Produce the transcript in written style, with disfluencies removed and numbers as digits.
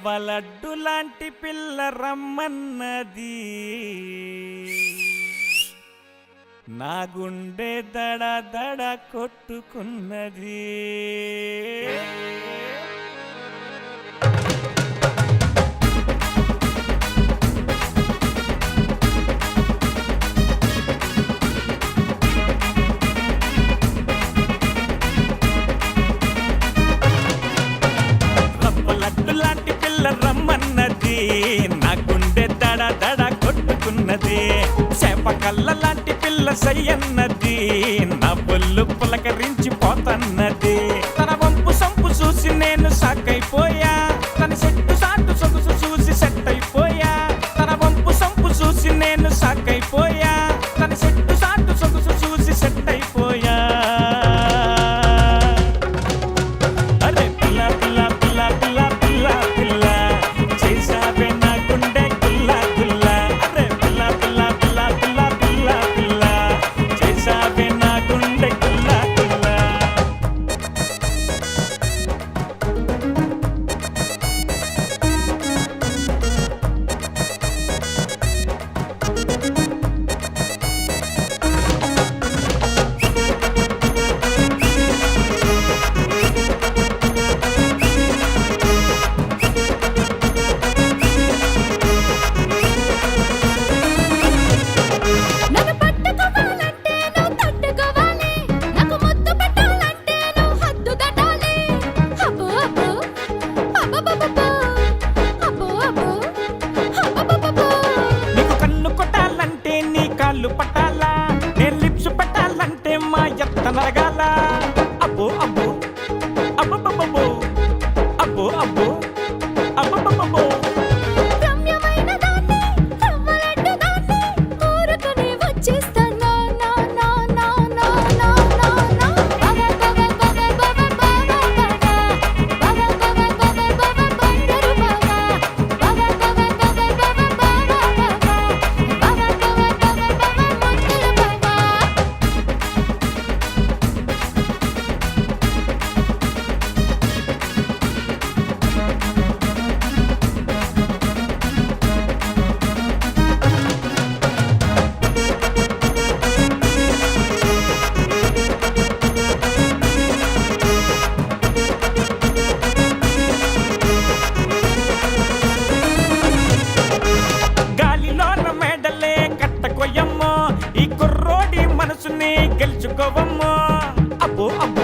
రవ్వలడ్డు లాంటి పిల్ల రమ్మన్నది, నా గుండె దడ దడ కొట్టుకున్నది. రవ్వలడ్డు లాంటి పిల్ల రమ్మన్నది, నా గుండె దడ దడ కొట్టుకున్నది. చేపకల్ల లాంటి పిల్ల సయ్యన్నది, నా బొల్లు పులకరించిపోతన్నది. తన వంపు సంపు చూసి నేను సాకైపోయా, తన సెట్టు సాటు సొగుసు చూసి సెట్ అయిపోయా. తన వంపు సంపు చూసి నేను సాకైపోయా, తన సెట్టు సాటు సొగుసు చూసి సెట్ అయిపోయా. అరే పిల్ల పిల్ల పిల్ల పిల్ల పిల్ల పిల్ల చేసావే నా గుండె గుల్ల గుల్ల. అరే పిల్ల పిల్ల పిల్ల పిల్ల పిల్ల పిల్ల చేసావే నా గుండె గుల్ల గుల్ల. నన్ను పట్టుకోవాలంటే నువ్వు తట్టుకోవాలి, నాకు ముద్దు పెట్టాలంటే నువ్వు హద్దు దాటాలి. అబ్బో అబ్బో అబ్బబ్బబ్బో అబ్బో అబ్బో అబ్బబ్బబ్బో. నీకు కన్ను కొట్టాలంటే నీ కాళ్ళు పట్టాలా, నేను లిప్స్ పెట్టాలంటే మా ఎత్త నరగాల. అబ్బో అబ్బో అబ్బబ్బబ్బో అబ్బో అబ్బో అబ్బబ్బబ్బో. రమ్యమైన దాన్ని, రవ్వలడ్డు దాన్ని, ఊరుకుని వచ్చేస్తానా నా నా నా నా నా నా నా. బవ బవ బవ బవ బవ బవ బవ బవ బవ బవ బంగారు బవ బవ బవ బవ బవ బవ బవ బవ బవ బవ బవ ముద్దుల బవ. గాలిలోన మేడలే కట్టకొయ్యమ్మో, ఈ కుర్రోడి మనసుని గెలుచుకోవమ్మో. అబ్బో అబ్బో